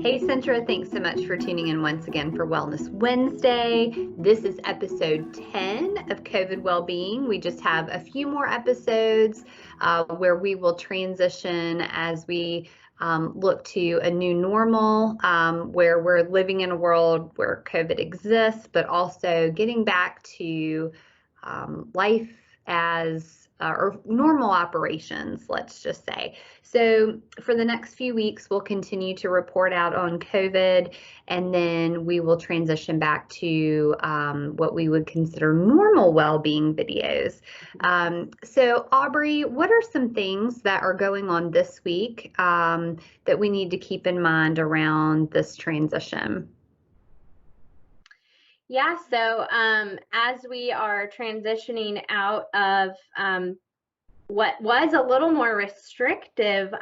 Hey, Centra, thanks so much for tuning in once again for Wellness Wednesday. This is episode 10 of COVID Wellbeing. We just have a few more episodes where we will transition as we look to a new normal where we're living in a world where COVID exists, but also getting back to life as or normal operations, let's just say. So for the next few weeks, we'll continue to report out on COVID, and then we will transition back to what we would consider normal well-being videos. So Aubrey, what are some things that are going on this week that we need to keep in mind around this transition? Yeah, so as we are transitioning out of what was a little more restrictive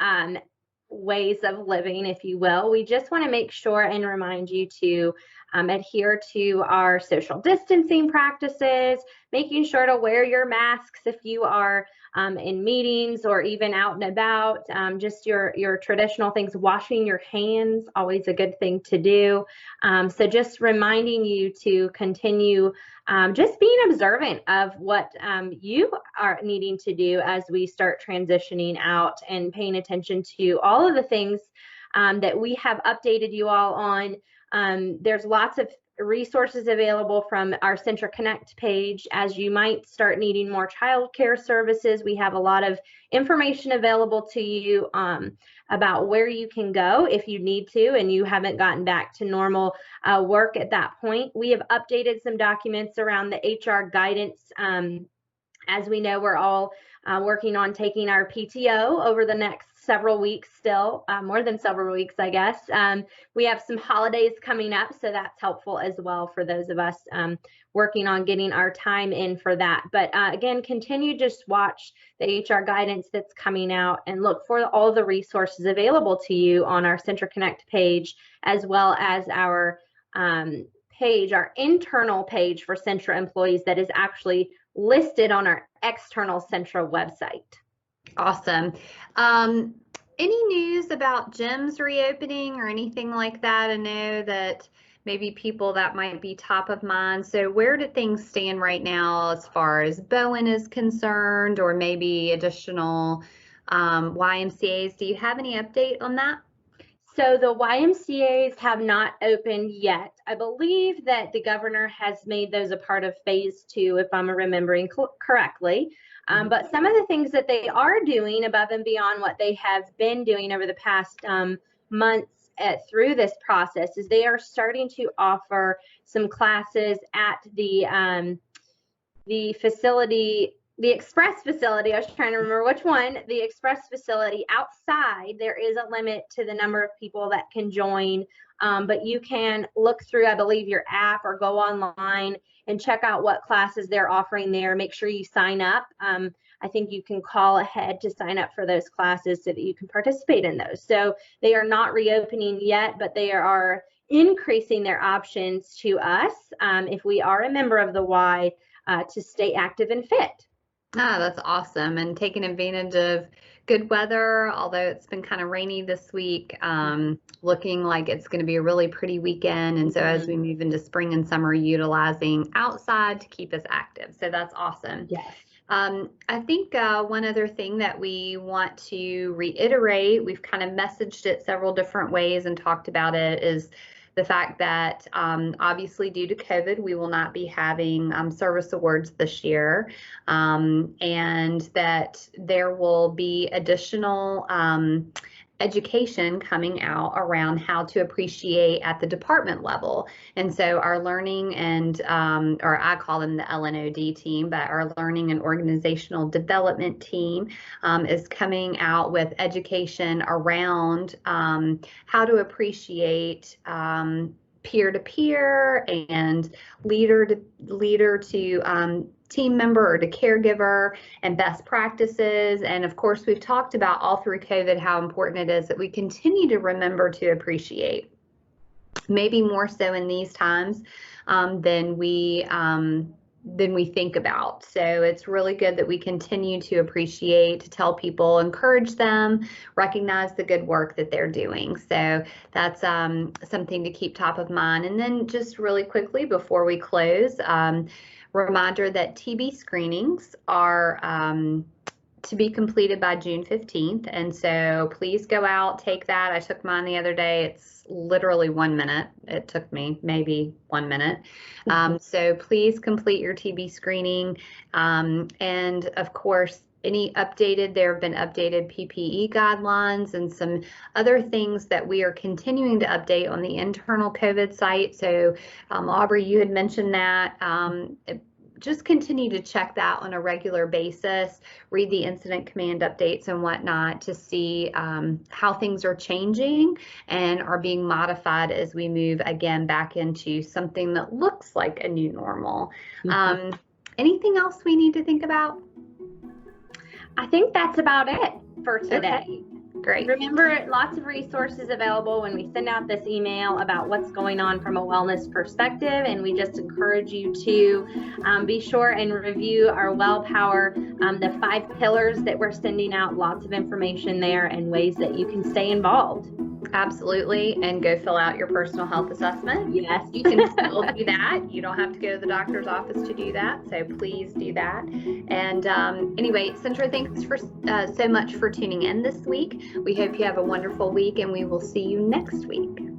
ways of living, if you will, we just want to make sure and remind you to adhere to our social distancing practices, making sure to wear your masks if you are in meetings or even out and about, just your traditional things, washing your hands, always a good thing to do. So just reminding you to continue just being observant of what you are needing to do as we start transitioning out, and paying attention to all of the things that we have updated you all on. There's lots of resources available from our Centra Connect page. As you might start needing more childcare services, we have a lot of information available to you about where you can go if you need to and you haven't gotten back to normal work at that point. We have updated some documents around the HR guidance. As we know, we're all working on taking our PTO over the next several weeks still, more than several weeks, I guess. We have some holidays coming up, so that's helpful as well for those of us working on getting our time in for that. But again, continue just watch the HR guidance that's coming out and look for all the resources available to you on our Centra Connect page, as well as our page, our internal page for Centra employees that is actually listed on our external Centra website. Awesome. Any news about gyms reopening or anything like that? I know that maybe people that might be top of mind. So where do things stand right now as far as Bowen is concerned, or maybe additional YMCAs? Do you have any update on that? So the YMCAs have not opened yet. I believe that the governor has made those a part of phase 2, if I'm remembering correctly. But some of the things that they are doing above and beyond what they have been doing over the past months through this process is they are starting to offer some classes at the facility, the Express facility. I was trying to remember which one. The Express facility outside, there is a limit to the number of people that can join, but you can look through, I believe, your app or go online and check out what classes they're offering there. Make sure you sign up. I think you can call ahead to sign up for those classes so that you can participate in those. So they are not reopening yet, but they are increasing their options to us if we are a member of the Y to stay active and fit. Ah, that's awesome. And taking advantage of good weather, although it's been kind of rainy this week, looking like it's going to be a really pretty weekend. And so as we move into spring and summer, utilizing outside to keep us active. So that's awesome. Yes. I think one other thing that we want to reiterate, we've kind of messaged it several different ways and talked about it, is the fact that obviously due to COVID, we will not be having service awards this year, and that there will be additional education coming out around how to appreciate at the department level. And so our learning and, or I call them the LNOD team, but our learning and organizational development team is coming out with education around how to appreciate peer-to-peer and leader to team member or to caregiver, and best practices. And of course, we've talked about all through COVID how important it is that we continue to remember to appreciate, maybe more so in these times than we than we think about. So it's really good that we continue to appreciate, to tell people, encourage them, recognize the good work that they're doing. So that's something to keep top of mind. And then just really quickly before we close, reminder that TB screenings are to be completed by June 15th. And so please go out, take that. I took mine the other day. It's literally 1 minute. It took me maybe 1 minute. So please complete your TB screening. And of course, there have been updated PPE guidelines and some other things that we are continuing to update on the internal COVID site. So Aubrey, you had mentioned that. Just continue to check that on a regular basis, read the incident command updates and whatnot to see how things are changing and are being modified as we move again back into something that looks like a new normal. Anything else we need to think about? I think that's about it for today. Okay. Great. Remember, lots of resources available when we send out this email about what's going on from a wellness perspective, and we just encourage you to be sure and review our Well Power, the 5 pillars that we're sending out, lots of information there and ways that you can stay involved. Absolutely. And go fill out your personal health assessment. Yes. You can still do that. You don't have to go to the doctor's office to do that. So please do that. And anyway, Centra, thanks for so much for tuning in this week. We hope you have a wonderful week, and we will see you next week.